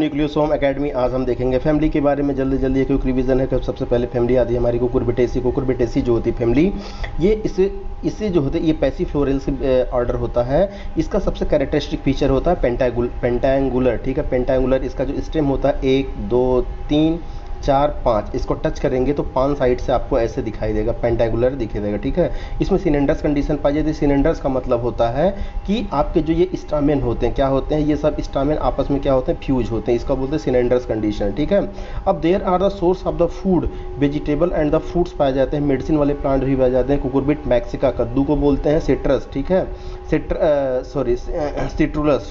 Nucleosome academy. आज हम देखेंगे फैमिली के बारे में जल्दी जल्दी, क्योंकि रिवीजन है कि सबसे पहले फैमिली आती है हमारी कुकुरबिटेसी। कुकुरबिटेसी जो होती है फैमिली, ये इससे जो होता है ये पैसिफ्लोरल से ऑर्डर होता है। इसका सबसे कैरेक्टरिस्टिक फीचर होता है पेंटांगुलर, ठीक है, पेंटांगुलर। इसका जो स्टेम होता है 1 2 3 4 5, इसको टच करेंगे तो 5 साइड से आपको ऐसे दिखाई देगा, पेंटागुलर दिखाई देगा, ठीक है। इसमें सिलेंडर्स कंडीशन पाई जाती है। सिलेंडर्स का मतलब होता है कि आपके जो ये स्टामेन होते हैं, क्या होते हैं, ये सब स्टामेन आपस में क्या होते हैं, फ्यूज होते हैं। इसका बोलते हैं सिलेंडर्स कंडीशन, ठीक है। अब there are the source of the food, vegetable and the fruits पाए जाते हैं। मेडिसिन वाले प्लांट भी पाए जाते हैं। कुकुरबिट मैक्सिका, कद्दू को बोलते हैं। सिट्रस, ठीक है, सिट्रुलस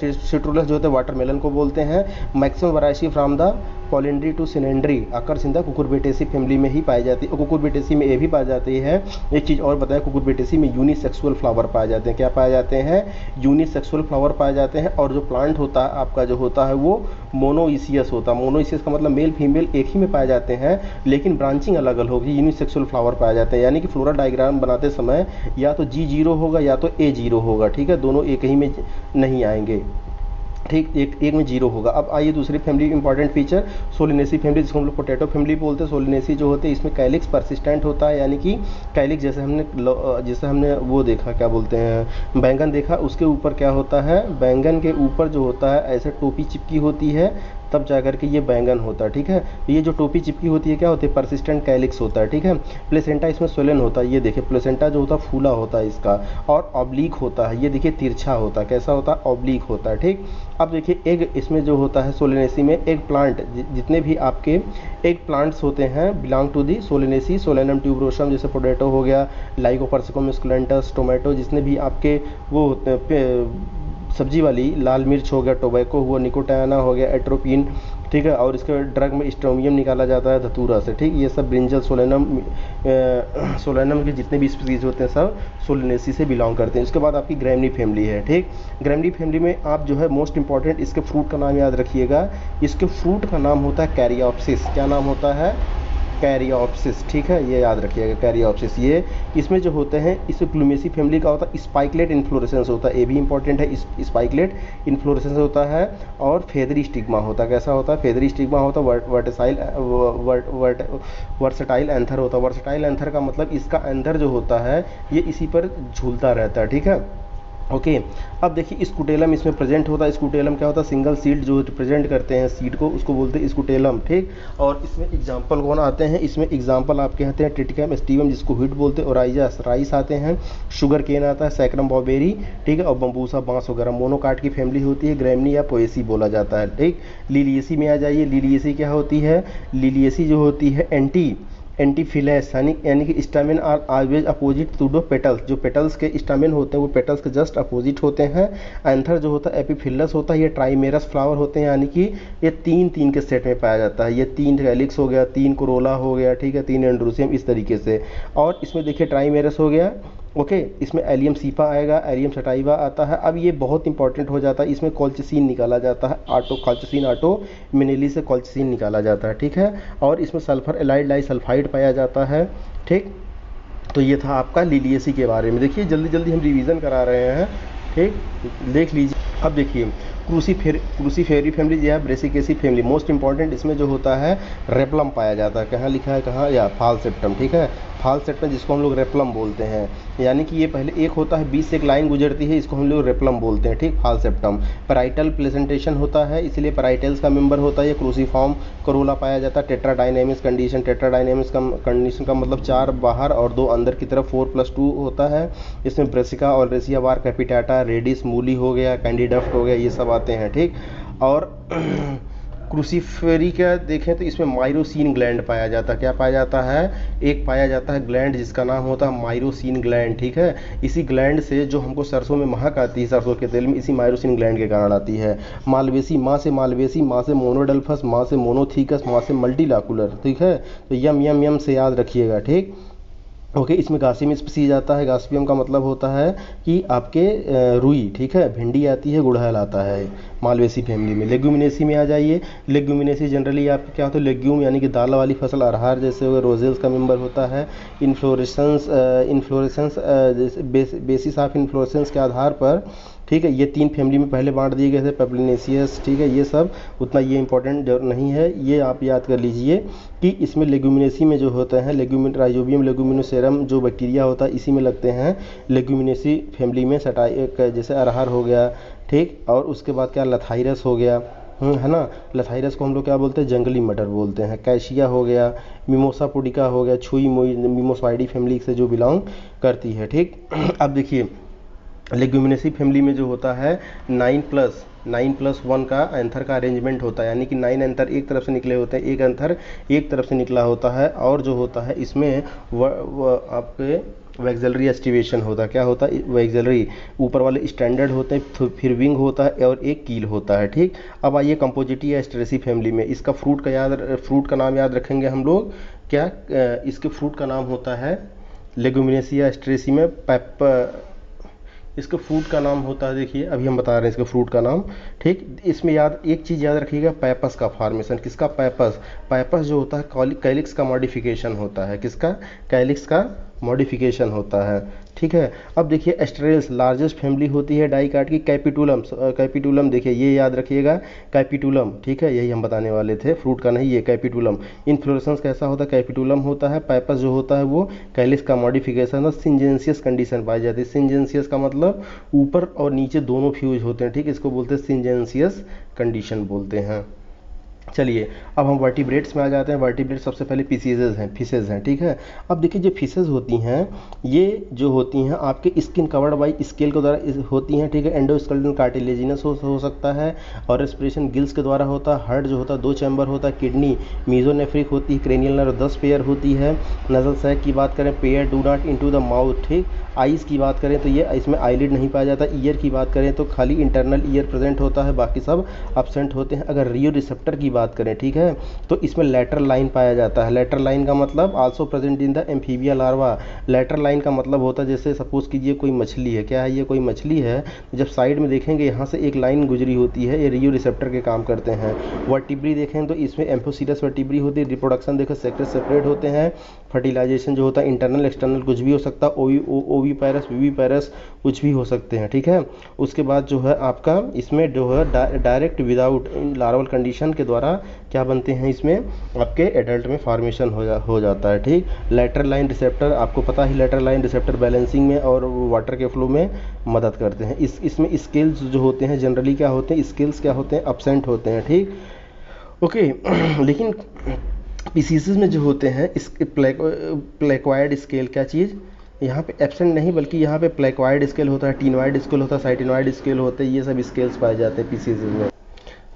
जो होते हैं वाटरमेलन को बोलते हैं। Maximum variety from the polyandry to cylindry occurs in the Cucurbitaceae family में ही पाई जाती है। कुकुरबिटेसी में ये भी पाई जाती है, एक चीज़ और बताया, कुकुरबिटेसी में यूनिसेक्सुअल फ्लावर पाए जाते हैं। क्या पाए जाते हैं? यूनिसेक्सुअल फ्लावर पाए जाते हैं। और जो प्लांट होता है आपका जो होता है वो मोनोइसियस होता है। मोनोइसियस का मतलब मेल फीमेल एक ही में पाए जाते हैं, लेकिन ब्रांचिंग अलग अलग होगी। यूनिसेक्सुअल फ्लावर पाए जाते हैं, यानी कि फ्लोरल डायग्राम बनाते समय या तो G0 होगा या तो A0 होगा, ठीक है, दोनों एक ही में नहीं आएंगे, ठीक, एक में 0 होगा। अब आइए दूसरी family important feature, Solanaceae family, जिसको हम लोग पोटैटो फैमिली बोलते हैं। सोलिनेसी जो होते हैं इसमें कैलिक्स परसिस्टेंट होता है, यानी कि कैलिक्स जैसे हमने वो देखा, क्या बोलते हैं, बैंगन देखा, उसके ऊपर क्या होता है, बैंगन के ऊपर जो होता है ऐसे टोपी चिपकी होती है, तब जाकर के ये बैंगन होता है, ठीक है। ये जो टोपी चिपकी होती है क्या होती है, परसिस्टेंट कैलिक्स होता है, ठीक है। प्लेसेंटा इसमें सोलन होता है, ये देखिए प्लेसेंटा जो होता है फूला होता है इसका, और ऑब्लिक होता है, ये देखिए तिरछा होता है, कैसा होता है, ऑब्लिक होता है, ठीक। अब देखिए एग इसमें जो होता है सोलिनेसी में, एग प्लांट, जितने भी आपके एग प्लांट्स होते हैं belong to the solanaceae. Solanum tuberosum, जैसे पोटैटो हो गया, लाइकोपर्सिकम स्कुलेंटस, टोमेटो, जितने भी आपके वो होते हैं सब्जी वाली, लाल मिर्च हो गया, टोबैको हुआ, निकोटाना हो गया, एट्रोपिन, ठीक है, और इसके ड्रग में स्ट्रोमियम निकाला जाता है धतूरा से, ठीक। ये सब ब्रिंजल, सोलेनम के जितने भी स्पीसीज होते हैं सब सोलिनेसी से बिलोंग करते हैं। उसके बाद आपकी ग्रैमनी फैमिली है, ठीक। ग्रैमनी फैमिली में आप जो है मोस्ट इंपॉर्टेंट इसके फ्रूट का नाम याद रखिएगा। इसके फ्रूट का नाम होता है कैरियोप्सिस। क्या नाम होता है? कैरियोप्सिस, ठीक है, ये याद रखिएगा, कैरियोप्सिस। ये इसमें जो होते हैं, इस प्लूमेसी फैमिली का होता है स्पाइकलेट इन्फ्लोरेसेंस होता है, ये भी इंपॉर्टेंट है, स्पाइकलेट इन्फ्लोरेसेंस होता है। और फेदरी स्टिग्मा होता है, कैसा होता है, फेदरी स्टिग्मा होता है। वर्सटाइल एंथर होता है। वर्सटाइल एंथर का मतलब इसका एंथर जो होता है ये इसी पर झूलता रहता है, ठीक है, ओके। अब देखिए स्कूटेलम इसमें प्रेजेंट होता है। स्कूटेलम क्या होता है, सिंगल सीड जो रिप्रेजेंट करते हैं सीड को, उसको बोलते हैं स्कूटेलम, ठीक। और इसमें एग्जांपल कौन आते हैं, इसमें एग्जांपल आपके आते हैं ट्रिटिकम स्टीवम, जिसको व्हीट बोलते हैं, ओराइजस राइस आते हैं, शुगर केन आता है, सैक्रम बॉबेरी, ठीक है, और बम्बूसा बांस वगैरह। मोनोकाट की फैमिली होती है। ग्रैमनी या पोएसी बोला जाता है, ठीक। लिलिएसी में आ जाइए। लिलिएसी क्या होती है? लिलिएसी जो होती है एंटीफिलेस, यानी कि stamen are always opposite to the petals. जो पेटल्स के स्टामेन होते हैं वो पेटल्स के जस्ट अपोजिट होते हैं। एंथर जो होता है एपिफिलस होता है। ये ट्राइमेरस फ्लावर होते हैं, यानी कि ये 3 के सेट में पाया जाता है। ये 3 कैलिक्स हो गया, 3 कोरोला हो गया, ठीक है, 3 एंड्रोसियम, इस तरीके से। और इसमें देखिए ट्राइमेरस हो गया, ओके। इसमें एलियम सीपा आएगा, एलियम सटाइवा आता है। अब ये बहुत इंपॉर्टेंट हो जाता है, इसमें कॉल्चिसिन निकाला जाता है, कॉल्चिसिन आटो मिनेली से कॉल्चिसिन निकाला जाता है, ठीक है। और इसमें सल्फर एलाइड डाइसल्फाइड पाया जाता है, ठीक। तो ये था आपका लिलिएसी के बारे में। देखिए जल्दी जल्दी हम रिवीजन करा रहे हैं, ठीक, देख लीजिए। अब देखिए क्रूसीफेरी फैमिली जो है, ब्रेसिकेसी फैमिली, मोस्ट इंपॉर्टेंट इसमें जो होता है रेप्लम पाया जाता है। कहाँ लिखा है, कहाँ, या फाल सेप्टम, ठीक है, फाल सेप्टम, जिसको हम लोग रेप्लम बोलते हैं। यानी कि ये पहले एक होता है, बीच से एक लाइन गुजरती है, इसको हम लोग रेप्लम बोलते हैं, ठीक, फाल सेप्टम। पैराइटल प्लेसेंटेशन होता है, इसलिए पैराइटल्स का मेंबर होता है। ये क्रूसीफॉर्म करोला पाया जाता है। टेट्राडायनेमिक्स कंडीशन, टेट्राडायनेमिक्स कंडीशन का मतलब 4 बाहर और 2 अंदर की तरफ, 4+2 होता है। इसमें ब्रेसिका और रेसिया वार, कैपिटाटा, रेडिस, मूली हो गया, कैंडिडफ्ट हो गया, ये सब आते हैं, ठीक। और क्रूसीफेरी का देखें तो इसमें माइरोसिन ग्लैंड पाया जाता है। क्या पाया जाता है? एक पाया जाता है ग्लैंड जिसका नाम होता है माइरोसिन ग्लैंड, ठीक है। इसी ग्लैंड से जो हमको सरसों में महक आती है, सरसों के तेल में, इसी माइरोसिन ग्लैंड के कारण आती है। मालवेसी, माँ से मालवेसी, माँ से मोनोडल्फस, माँ से मोनोथीकस, माँ से मल्टीलाकुलर, ठीक है। तो यम से याद रखिएगा, ठीक, ओके। इसमें गासिम स्पीसीज आता है। गासिपियम का मतलब होता है कि आपके रुई, ठीक है, भिंडी आती है, गुड़हल आता है मालवेसी फैमिली में। लेग्यूमिनेसी में आ जाइए। लेग्यूमिनेसी जनरली आपके क्या होता है, लेग्यूम यानी कि दाल वाली फसल, अरहर जैसे हो, रोजेल्स का मेंबर होता है। इन्फ्लोरेसेंस बेसिस ऑफ इन्फ्लोरेसेंस के आधार पर ठीक है। ये 3 फैमिली में पहले बांट दिए गए थे, पेप्लिनेसियस, ठीक है। ये सब उतना ये इंपॉर्टेंट नहीं है, ये आप याद कर लीजिए कि इसमें लेग्यूमिनेसी में जो होता है राइजोबियम लेग्यूमिनोसेरम जो बैक्टीरिया होता है इसी में लगते हैं। लेग्यूमिनेसी फैमिली में जैसे अरहर हो गया, ठीक, और उसके बाद क्या लथाइरस हो गया, है ना। लथाइरस को हम लोग क्या बोलते हैं, जंगली मटर बोलते हैं। कैशिया हो गया, मिमोसा पुडिका हो गया, छुई मोई मिमोसाइडी फैमिली से जो बिलोंग करती है, ठीक। अब देखिए लेग्यूमिनेसी फैमिली में जो होता है 9+1 का एंथर का अरेंजमेंट होता है, यानी कि 9 एंथर एक तरफ से निकले होते हैं, एक एंथर एक तरफ से निकला होता है। और जो होता है इसमें आपके वैक्सलरी एस्टिवेशन होता है। क्या होता है, वैक्सलरी ऊपर वाले स्टैंडर्ड होते हैं, फिर विंग होता है और एक कील होता है, ठीक। अब आइए कंपोजिटिया एस्टेरेसी फैमिली में, इसका फ्रूट का नाम याद रखेंगे हम लोग। क्या इसके फ्रूट का नाम होता है लेग्यूमिनेसिया एस्टेरेसी में इसके फ्रूट का नाम होता है, देखिए अभी हम बता रहे हैं इसके फ्रूट का नाम, ठीक। इसमें एक चीज़ याद रखिएगा, पैपस का फॉर्मेशन। किसका, पैपस जो होता है कैलिक्स का मॉडिफिकेशन होता है। किसका, कैलिक्स का मॉडिफिकेशन होता है, ठीक है। अब देखिए एस्टेरेल्स लार्जेस्ट फैमिली होती है डाइकाट की, कैपिटुलम देखिए ये याद रखिएगा, कैपिटुलम, ठीक है, यही हम बताने वाले थे, फ्रूट का नहीं, ये कैपिटुलम। इन्फ्लोरेसेंस कैसा होता है, कैपिटुलम होता है। पैपस जो होता है वो कैलिक्स का मॉडिफिकेशन है। सिंजेंसियस कंडीशन पाई जाती है। सिंजेंसियस का मतलब ऊपर और नीचे दोनों फ्यूज होते हैं, ठीक, इसको बोलते हैं सिंजेंसियस कंडीशन बोलते हैं। चलिए अब हम वर्टिब्रेट्स में आ जाते हैं। वर्टिब्रेट सबसे पहले फिशेज हैं, ठीक है। अब देखिए जो फिशेज होती हैं ये जो होती हैं आपके स्किन कवर्ड बाई स्केल के द्वारा होती हैं, ठीक है। एंडोस्केलेटन कार्टिलेजिनस हो सकता है, और रेस्पिरेशन गिल्स के द्वारा होता है। हार्ट जो होता है 2 चैम्बर होता है। किडनी मीजोनेफ्रिक होती है। क्रेनियल नर्व 10 पेयर होती है। नजल सैक की बात करें, pair do not into the mouth, ठीक। आइज़ की बात करें तो ये इसमें आईलिड नहीं पाया जाता। ईयर की बात करें तो खाली इंटरनल ईयर प्रेजेंट होता है, बाकी सब अब्सेंट होते हैं। अगर रियो रिसेप्टर की बात करें, ठीक है, तो इसमें लेटरल लाइन पाया जाता है। लेटरल लाइन का मतलब also present in the amphibia larva. Lateral line का मतलब होता है जैसे सपोज कीजिए कोई मछली है, क्या है ये, कोई मछली है, जब साइड में देखेंगे यहाँ से एक लाइन गुजरी होती है, ये रियो रिसेप्टर के काम करते हैं। वर्टिब्री देखें तो इसमें एम्फोसीडस वर्टिब्री होती है। रिप्रोडक्शन देखें सेक्टर सेपरेट होते हैं। फर्टिलाइजेशन जो होता है इंटरनल एक्सटर्नल कुछ भी हो सकता है, ओवीपैरस विवीपैरस कुछ भी हो सकते हैं, ठीक है। उसके बाद जो है आपका इसमें जो है डायरेक्ट विदाउट लार्वल कंडीशन के द्वारा क्या बनते हैं, इसमें आपके एडल्ट में फॉर्मेशन हो जाता है, ठीक। लेटरल लाइन रिसेप्टर आपको पता ही, लेटरल लाइन रिसेप्टर बैलेंसिंग में और वाटर के फ्लो में मदद करते हैं। इसमें स्केल्स जो होते हैं जनरली क्या होते हैं, स्केल्स क्या होते हैं, अब्सेंट होते हैं, ठीक, ओके। लेकिन पीसीसीज में जो होते हैं इसके प्लेक्वाइड स्केल, क्या चीज़ यहाँ पे एब्सेंट नहीं बल्कि यहाँ पे प्लेक्वाइड स्केल होता है, टीनवाइड स्केल होता है, साइटिनवाइड स्केल होते हैं, ये सब स्केल्स पाए जाते हैं पीसीसीज में।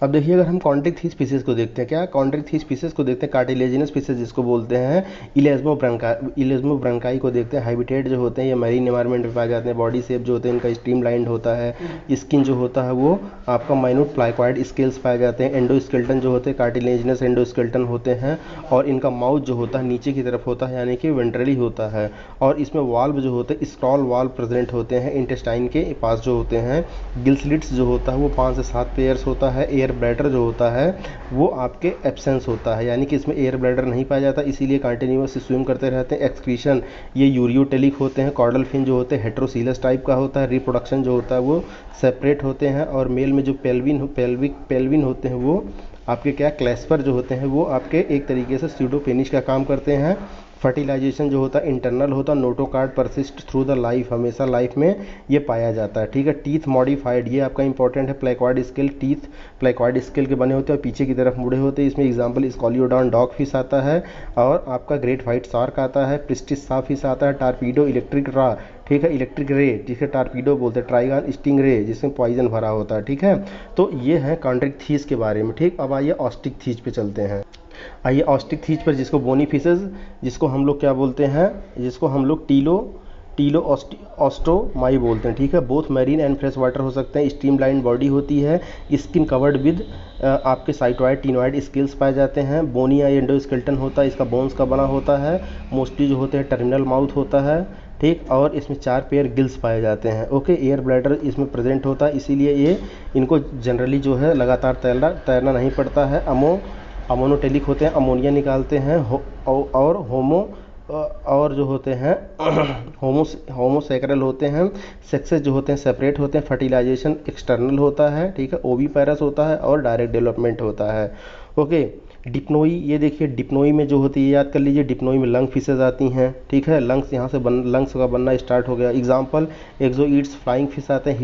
अब देखिए अगर हम कॉन्ट्रिक फिशेज को देखते हैं, क्या कॉन्ट्रिक फिशेज को देखते हैं, कार्टिलेजिनस फिशेज जिसको बोलते हैं, इलेस्मोब्रंकाई को देखते हैं। हाइबिटेट जो होते हैं ये मैरीन एनवायरनमेंट में पाए जाते हैं। बॉडी शेप जो होते हैं इनका स्ट्रीमलाइंड होता है। स्किन जो होता है वो आपका माइन्यूट प्लाइक्वाइड स्केल्स पाए जाते हैं। एंडोस्केल्टन जो होते हैं कार्टिलेजिनस एंडोस्केल्टन होते हैं, और इनका माउथ जो होता है नीचे की तरफ होता है, यानी कि वेंट्रली होता है। और इसमें वाल्व जो होते हैं स्क्रॉल वाल्व प्रेजेंट होते हैं इंटेस्टाइन के पास जो होते हैं। गिल्सलिट्स जो होता है वो 5 से 7 पेयर्स होता है। एयर ब्लैडर जो होता है वो आपके एब्सेंस होता है, यानी कि इसमें एयर ब्लैडर नहीं पाया जाता, इसीलिए कंटिन्यूअस स्विम करते रहते हैं। एक्सक्रीशन ये यूरियोटेलिक होते हैं। कॉर्डल फिन जो होते हैं हेट्रोसीलस टाइप का होता है। रिप्रोडक्शन जो होता है वो सेपरेट होते हैं। और मेल में जो पेल्विन होते हैं वो आपके क्या क्लैस्पर जो होते हैं वो आपके एक तरीके से स्यूडोपेनिस का काम करते हैं। फर्टिलाइजेशन जो होता है इंटरनल होता है। Notochord persist through the life, हमेशा लाइफ में ये पाया जाता है, ठीक है। टीथ मॉडिफाइड ये आपका इंपॉर्टेंट है। Placoid scale, teeth placoid scale के बने होते हैं और पीछे की तरफ मुड़े होते हैं। इसमें एग्जांपल स्कॉलियोडॉन डॉग फिश आता है, और आपका ग्रेट व्हाइट शार्क आता है। प्रिस्टिस सा फिश आता है। टारपीडो इलेक्ट्रिक रा, ठीक है, इलेक्ट्रिक रे जिसे टारपीडो बोलते हैं। ट्राइगन स्टिंग रे जिसमें पॉइजन भरा होता है, ठीक है। तो ये है कॉन्ट्रिक थीस के बारे में, ठीक। अब आइए ऑस्टिक थीस पे चलते हैं। आइए ऑस्टिक थीस पर, जिसको बोनी फिशेज जिसको हम लोग क्या बोलते हैं, जिसको हम लोग टीलो ऑस्टोमाई बोलते हैं, ठीक है। Both marine and fresh water हो सकते हैं। स्ट्रीमलाइन बॉडी होती है। स्किन कवर्ड विद आपके साइटोइड टीनोइड स्केल्स पाए जाते हैं। बोनी या एंडोस्केल्टन होता है, इसका बोन्स का बना होता है। मोस्टली जो होते हैं टर्मिनल माउथ होता है, ठीक। और इसमें 4 पेयर गिल्स पाए जाते हैं, ओके। एयर ब्लैडर इसमें प्रेजेंट होता है, इसीलिए ये इनको जनरली जो है लगातार तैरना नहीं पड़ता है। अमोनोटेलिक होते हैं, अमोनिया निकालते हैं। और और जो होते हैं होमोसेक्रल होते हैं, सेक्सेस जो होते हैं सेपरेट होते हैं, फर्टिलाइजेशन एक्सटर्नल होता है, ठीक है, ओवीपेरस होता है और डायरेक्ट डेवलपमेंट होता है। ओके, डिप्नोई, ये देखिए डिप्नोई में जो होती है, याद कर लीजिए, डिप्नोई में लंग फिशेज आती हैं, ठीक है, लंग्स यहाँ से लंग्स का बनना स्टार्ट हो गया। एग्जाम्पल, एक्सोइड्स फ्लाइंग फिश आते हैं,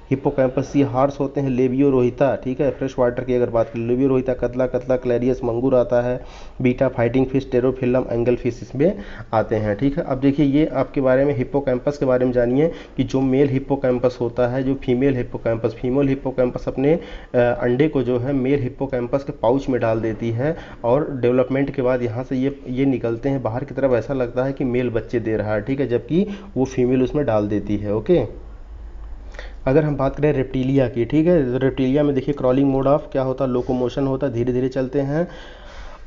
हिप्पोकैम्पस सी हार्स होते हैं, लेबियो रोहिता, ठीक है, फ्रेश वाटर की अगर बात करें, लेबियो रोहिता, कतला कतला, क्लैरियस मंगूर आता है, beta fighting fish, Pterophyllum, angel fish इसमें आते हैं, ठीक है। अब देखिए ये आपके बारे में हिप्पोकैम्पस के बारे में जानिए कि जो मेल हिप्पोकैम्पस होता है, जो फीमेल हिप्पोकैम्पस अपने अंडे को जो है मेल हिप्पोकैम्पस के पाउच में डाल देती है और डेवलपमेंट के बाद यहाँ से ये निकलते हैं बाहर की तरफ, ऐसा लगता है कि मेल बच्चे दे रहा है, ठीक है, जबकि वो फीमेल उसमें डाल देती है। ओके, अगर हम बात करें रेप्टिलिया की, ठीक है, रेप्टिलिया में देखिए क्रॉलिंग मोड ऑफ क्या होता है, लोकोमोशन होता है, धीरे धीरे चलते हैं।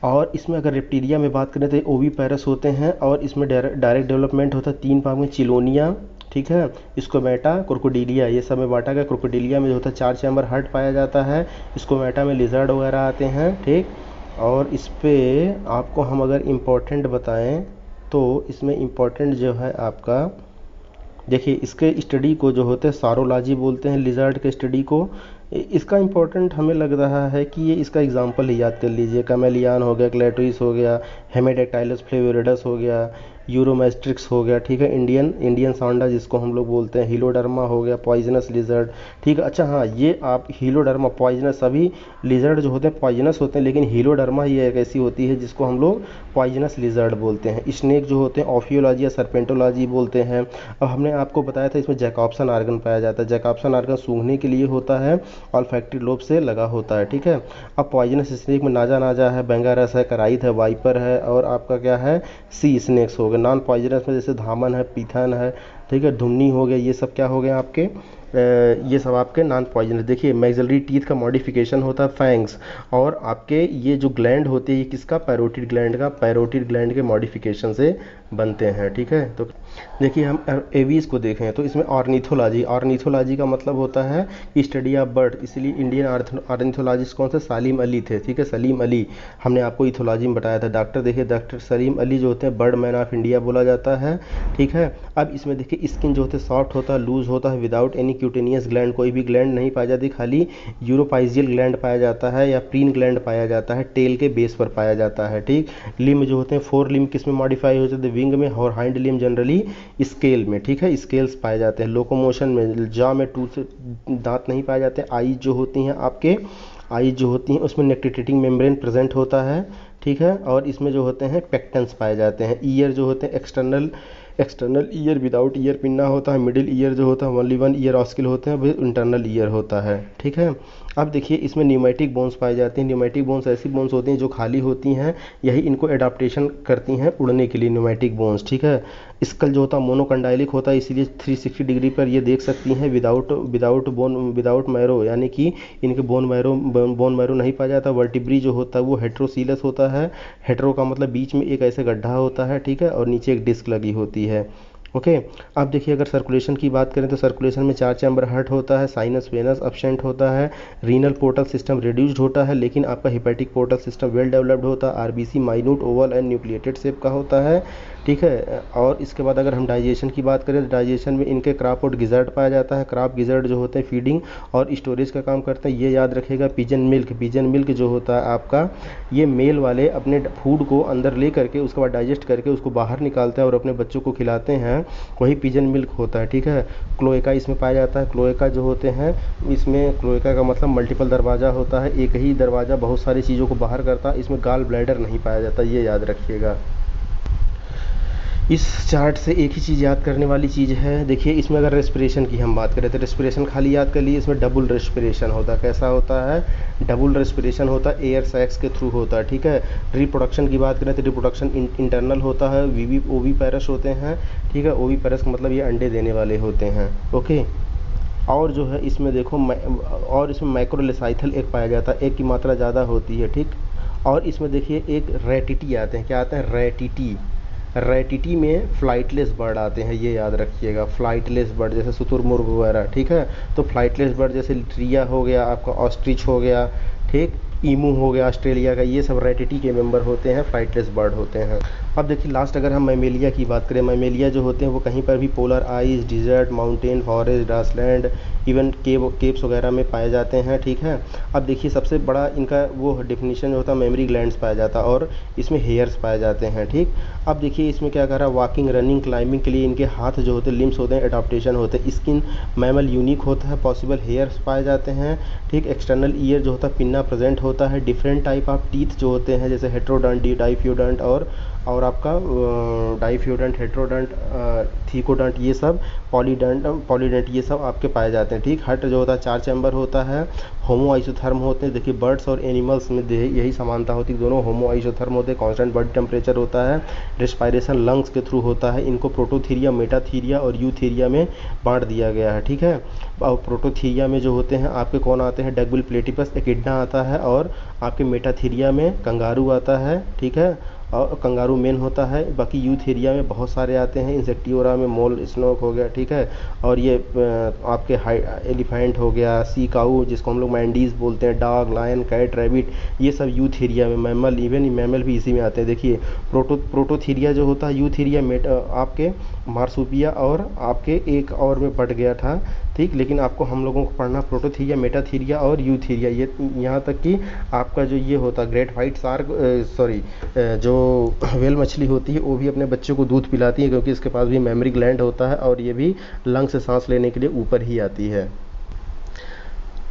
और इसमें अगर रेप्टिलिया में बात करें तो ओवीपेरस होते हैं और इसमें डायरेक्ट डेवलपमेंट होता है 3 भाग में, चिलोनिया, ठीक है, स्कोमेटा, क्रोकोडिलिया, ये सब में बांटा गया। क्रोकोडिलिया में जो होता है 4 चैम्बर हार्ट पाया जाता है, स्कोमेटा में लिजर्ड वगैरह आते हैं, ठीक। और इस पर आपको हम अगर इम्पोर्टेंट बताएं तो इसमें इम्पोर्टेंट जो है आपका, देखिए इसके स्टडी को जो होते हैं सारोलॉजी बोलते हैं, लिजर्ड के स्टडी को। इसका इम्पोर्टेंट हमें लग रहा है कि ये इसका एग्जांपल ही याद कर लीजिए, कैमेलियन हो गया, क्लेटोइस हो गया, हेमेडेक्टाइलस फ्लेविरिडस हो गया, यूरोमेस्ट्रिक्स हो गया, ठीक है, इंडियन सांडा जिसको हम लोग बोलते हैं, हीलोडर्मा हो गया, पॉइजनस लिजर्ड, ठीक है। अच्छा हाँ, ये आप हीलोडर्मा, पॉइजनस, सभी लिजर्ड जो होते हैं पॉइजनस होते हैं, लेकिन हीलोडर्मा ही एक ऐसी होती है जिसको हम लोग पॉइजनस लिजर्ड बोलते हैं। स्नेक जो होते हैं ऑफियोलॉजी या सर्पेंटोलॉजी बोलते हैं। अब हमने आपको बताया था इसमें जैकॉब्सन आर्गन पाया जाता है, जैकॉब्सन आर्गन सूंघने के लिए होता है, ऑल्फैक्टरी लोब से लगा होता है, ठीक है। अब पॉइजनस स्नेक में नाजा है, बेंगारस है, कराइथ है, वाइपर है और आपका क्या है, सी स्नेक्स हो गए। नॉन पॉइजनस में जैसे धामन है, पीथन है, ठीक है, धुमनी हो गया, ये सब क्या हो गए आपके, ये सब आपके नॉन पॉइजनस। देखिए मैक्सिलरी टीथ का मॉडिफिकेशन होता है फैंग्स, और आपके ये जो ग्लैंड होते हैं ये किसका, पैरोटिड ग्लैंड के मॉडिफिकेशन से बनते हैं, ठीक है। तो देखिए हम एवीज को देखें तो इसमें ऑर्निथोलॉजी का मतलब होता है स्टडी ऑफ बर्ड, इसलिए इंडियन ऑर्निथोलॉजिस्ट कौन से, सालिम अली थे, ठीक है, सलीम अली, हमने आपको इथोलॉजी में बताया था। डॉक्टर देखिए डॉक्टर सलीम अली जो होते हैं बर्ड मैन ऑफ इंडिया बोला जाता है, ठीक है। अब इसमें देखिए स्किन जो होता है सॉफ्ट होता है, लूज होता है, विदाउट एनी क्यूटेनियस ग्लैंड, कोई भी ग्लैंड नहीं पाया जाती, खाली यूरोपाइजियल ग्लैंड पाया जाता है या प्रीन ग्लैंड पाया जाता है, टेल के बेस पर पाया जाता है, ठीक। लिम्ब जो होते हैं 4 लिम्ब किस में मॉडिफाई हो जाते हैं, विंग में, और हाइंड लिम्ब जनरली स्केल में, ठीक है, स्केल्स पाए जाते हैं। लोकोमोशन में जॉ में टूथ दांत नहीं पाए जाते। आईज जो होती हैं आपके, आईज जो होती हैं उसमें नेक्टिटेटिंग मेम्ब्रेन प्रेजेंट होता है, ठीक है, और इसमें जो होते हैं पेक्टेंस पाए जाते हैं। ईयर जो होते हैं external ear without ear pinna होता है। मिडिल ईयर जो होता है ओनली 1 ईयर ऑस्किल होते हैं, वह इंटरनल ईयर होता है, ठीक है। अब देखिए इसमें न्यूमेटिक बोन्स पाए जाते हैं। न्यूमेटिक बोन्स ऐसी बोन्स होती हैं जो खाली होती हैं, यही इनको एडाप्टेशन करती हैं उड़ने के लिए, न्यूमेटिक बोन्स, ठीक है। स्कल जो होता है मोनोकंडाइलिक होता है, इसीलिए 360 डिग्री पर ये देख सकती हैं विदाउट मैरो, यानी कि इनके बोन मैरो नहीं पाया जाता। वर्टिब्री जो होता है वो हेट्रोसीलस होता है। हेट्रो का मतलब बीच में एक ऐसे गड्ढा होता है, ठीक है, और नीचे एक डिस्क लगी होती है। ओके, अब देखिए अगर सर्कुलेशन की बात करें तो सर्कुलेशन में 4 चैम्बर हार्ट होता है, साइनस वेनस अब्सेंट होता है, रीनल पोर्टल सिस्टम रिड्यूस्ड होता है, लेकिन आपका hepatic portal system well developed होता है। RBC minute Oval and nucleated shape का होता है, ठीक है। और इसके बाद अगर हम डाइजेशन की बात करें तो डाइजेशन में इनके क्राप और गिजर्ड पाया जाता है। क्राप गिजर्ड जो होते हैं फीडिंग और स्टोरेज का काम करते हैं, ये याद रखिएगा। पिजन मिल्क जो होता है आपका, ये मेल वाले अपने फूड को अंदर ले करके उसके बाद डाइजेस्ट करके उसको बाहर निकालते हैं और अपने बच्चों को खिलाते हैं, वही पिजन मिल्क होता है, ठीक है। क्लोएका इसमें पाया जाता है। क्लोएका जो होते हैं इसमें, क्लोएका का मतलब मल्टीपल दरवाज़ा होता है, एक ही दरवाज़ा बहुत सारी चीज़ों को बाहर करता है। इसमें गाल ब्लैडर नहीं पाया जाता, ये याद रखिएगा। इस चार्ट से एक ही चीज़ याद करने वाली चीज़ है, देखिए इसमें अगर रेस्पिरेशन की हम बात करें तो रेस्पिरेशन खाली याद कर लिए, इसमें डबल रेस्पिरेशन होता है। कैसा होता है, डबल रेस्पिरेशन होता है, एयर सैक्स के थ्रू होता है, ठीक है। रिप्रोडक्शन की बात करें तो रिप्रोडक्शन इंटरनल होता है, ओवीपेरस होते हैं, ठीक है। ओवीपेरस का मतलब ये अंडे देने वाले होते हैं, ओके। और जो है इसमें देखो और इसमें माइक्रोलेसाइथल एक पाया जाता है, एक की मात्रा ज़्यादा होती है, ठीक। और इसमें देखिए एक रेटिटी आते हैं, क्या आते हैं, रेटिटी में फ्लाइटलेस बर्ड आते हैं, ये याद रखिएगा। फ्लाइटलेस बर्ड जैसे शुतुरमुर्ग वगैरह, ठीक है। तो फ्लाइटलेस बर्ड जैसे ट्रिया हो गया, आपका ऑस्ट्रिच हो गया, ठीक, ईमू हो गया ऑस्ट्रेलिया का, ये सब रेटिटी के मेंबर होते हैं, फ्लाइटलेस बर्ड होते हैं। अब देखिए लास्ट अगर हम मैमेलिया की बात करें, मैमेलिया जो होते हैं वो कहीं पर भी polar ice, desert, mountain, forest, grassland, even caves वगैरह में पाए जाते हैं, ठीक है। अब देखिए सबसे बड़ा इनका वो डेफिनेशन जो होता है मेमोरी ग्लैंड्स पाया जाता है और इसमें हेयर्स पाए जाते हैं, ठीक। अब देखिए इसमें क्या कर रहा है, वॉकिंग, रनिंग, क्लाइंबिंग के लिए इनके हाथ जो होते हैं, लिम्स होते हैं, एडाप्टेशन होते हैं। स्किन मैमल यूनिक होता है, पॉसिबल हेयर्स पाए जाते हैं, ठीक। एक्सटर्नल ईयर जो होता है पिन्ना प्रेजेंट होता है। डिफरेंट टाइप ऑफ टीथ जो होते हैं जैसे हेट्रोडंट, डाइफ्यूडंट और आपका डाइफ्यूडंट, हेट्रोडंट, थीकोडंट, ये सब पॉलीडेंट ये सब आपके पाए जाते हैं, ठीक। हर्ट जो होता है 4 चैम्बर होता है। होमो आइसोथर्म होते हैं, देखिए बर्ड्स और एनिमल्स में यही समानता होती है, दोनों होमो आइसोथर्म होते हैं। कांस्टेंट बॉडी टेम्परेचर होता है। रेस्पायरेशन लंग्स के थ्रू होता है। इनको प्रोटोथीरिया, मेटाथीरिया और यूथीरिया में बांट दिया गया है, ठीक है। और प्रोटोथीरिया में जो होते हैं आपके कौन आते हैं, डकबिल प्लेटिपस, एकिडना आता है। और आपके मेटाथीरिया में कंगारू आता है, ठीक है, और कंगारू मेन होता है। बाकी यूथ एरिया में बहुत सारे आते हैं, इंसेक्टिवोरा में मोल स्नोक हो गया, ठीक है। और ये आपके एलिफेंट हो गया, सी काऊ जिसको हम लोग मैंडीज बोलते हैं, डॉग, लायन, कैट, रैबिट, ये सब यूथ एरिया में। मैमल, इवन मैमल भी इसी में आते हैं। देखिए प्रोटोथीरिया जो होता है यूथ एरिया में आपके मार्सुपिया और आपके एक और में बट गया था, ठीक। लेकिन आपको हम लोगों को पढ़ना प्रोटोथीरिया, मेटाथीरिया और यूथीरिया, ये यहाँ तक कि आपका जो ये होता ग्रेट वाइट शार्क, जो व्हेल मछली होती है वो भी अपने बच्चों को दूध पिलाती है क्योंकि इसके पास भी मेमोरी ग्लैंड होता है और ये भी लंग से सांस लेने के लिए ऊपर ही आती है।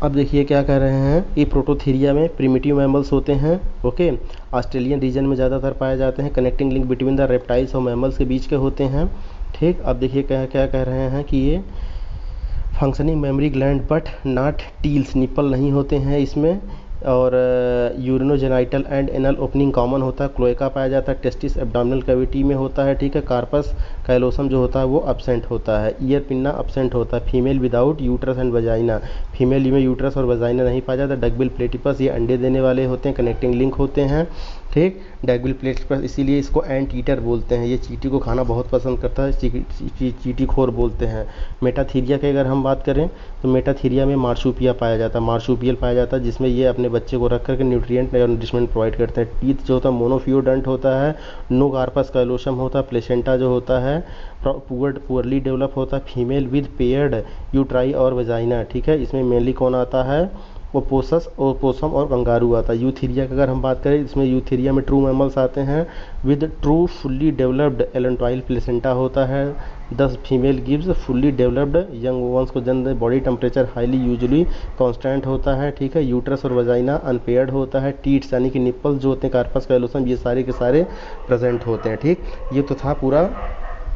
अब देखिए क्या कह रहे हैं, ये प्रोटोथीरिया में प्रिमिटिव मैमल्स होते हैं, ओके। ऑस्ट्रेलियन रीजन में ज़्यादातर पाए जाते हैं। Connecting link between the reptiles और मैमल्स के बीच के होते हैं, ठीक। अब देखिए क्या क्या कह रहे हैं कि ये functioning mammary gland but not teats, nipple नहीं होते हैं इसमें। और urinogenital and anal opening common होता है। क्लोएका पाया जाता है, टेस्टिस एब्डोमिनल कैविटी में होता है, ठीक है। कार्पस कैलोसम जो होता है वो अब्सेंट होता है। ईयर पिन्ना अब्सेंट होता है। Female without uterus and vagina, female में यूट्रस और वजाइना नहीं पाया जाता। डकबिल प्लेटिपस, ये अंडे देने वाले होते हैं, कनेक्टिंग लिंक होते हैं, ठीक। डकबिल प्लेटिपस इसीलिए इसको एंट ईटर बोलते हैं, ये चींटी को खाना बहुत पसंद करता है, चींटी खोर बोलते हैं। मेटाथीरिया की अगर हम बात करें तो मेटाथीरिया में मार्सुपिया पाया जाता है, मार्सुपियल पाया जाता है, जिसमें ये अपने बच्चे को रख करके न्यूट्रिएंट और नरिशमेंट प्रोवाइड करते हैं। टीथ जो होता है मोनोफियोडंट होता है। नो कार्पस कैलोसम होता है। प्लेसेंटा जो होता है पुअरली डेवलप होता है। फीमेल विद पेयर्ड यूट्राई और वजाइना, ठीक है। इसमें मेनली कौन आता है, ओपोसम और कंगारू आता है। यूथीरिया की अगर हम बात करें इसमें यूथीरिया में ट्रू मैमल्स आते हैं with true fully developed allantoic placenta होता है। 10 female gives fully developed young ones को जन्म। Body temperature highly usually constant होता है, ठीक है। यूट्रस और वजाइना अनपेयर्ड होता है। टीट्स यानी कि निप्पल्स जो होते हैं, कार्पस कैलोसम, ये सारे के सारे प्रेजेंट होते हैं, ठीक। ये तो था पूरा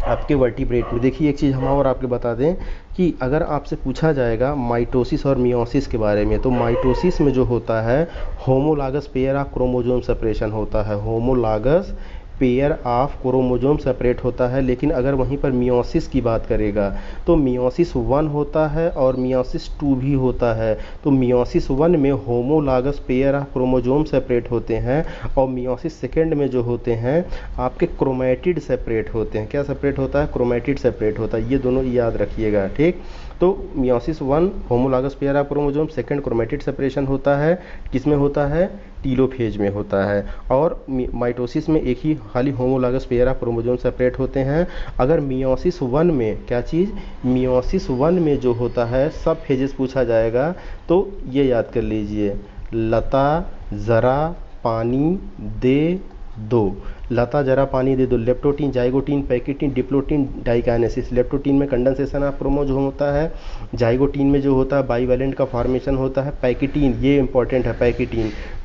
आपके वर्टिब्रेट में। देखिए एक चीज़ हम और आपके बता दें कि अगर आपसे पूछा जाएगा माइटोसिस और मियोसिस के बारे में, तो माइटोसिस में जो होता है homologous pair of chromosome separation होता है। Homologous pair of chromosome separate होता है। लेकिन अगर वहीं पर मियोसिस की बात करेगा तो मियोसिस 1 होता है और मियोसिस 2 भी होता है। तो मियोसिस 1 में homologous pair of chromosome separate होते हैं और मियोसिस सेकेंड में जो होते हैं आपके क्रोमैटिड सेपरेट होते हैं। क्या सेपरेट होता है, क्रोमैटिड सेपरेट होता है। ये दोनों याद रखिएगा, ठीक। तो meiosis 1 homologous pair of chromosome, second chromatid separation होता है। किसमें होता है, टीलोफेज में होता है। और माइटोसिस में एक ही खाली homologous pair of chromosome separate होते हैं। अगर मियोसिस 1 में क्या चीज़, मियोसिस 1 में जो होता है सब फेजेस पूछा जाएगा तो ये याद कर लीजिए, लता जरा पानी दे दो, लता जरा पानी दे दो। Leptotene, zygotene, pachytene, diplotene, diakinesis. Leptotene में कंडेंसेशन ऑफ क्रोमोसोम होता है। जाइगोटीन में जो होता है बाइवेलेंट का फॉर्मेशन होता है। पैकेटीन, ये इंपॉर्टेंट है,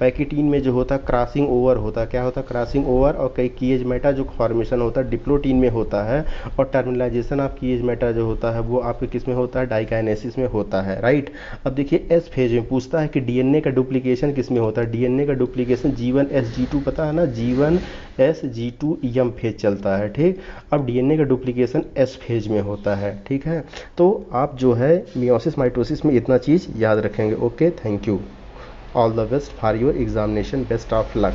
पैकेटीन में जो होता है क्रॉसिंग ओवर होता है। क्या होता है, क्रॉसिंग ओवर। और कई कीएजमेटा जो फॉर्मेशन होता है डिप्लोटीन में होता है। और टर्मिनलाइजेशन ऑफ कीएजमेटा जो होता है वो आपके किस में होता है, डाइकाइनेसिस में होता है, राइट। अब देखिए एस फेज में पूछता है कि डीएनए का डुप्लीकेशन किस में होता है। डीएनए का डुप्लीकेशन G1S G2 पता है ना, G1S G2 फेज चलता है, ठीक। अब डीएनए का डुप्लीकेशन एस फेज में होता है, ठीक है। तो आप जो है मियोसिस माइटोसिस में इतना चीज़ याद रखेंगे। Okay, thank you, all the best for your examination, best of luck.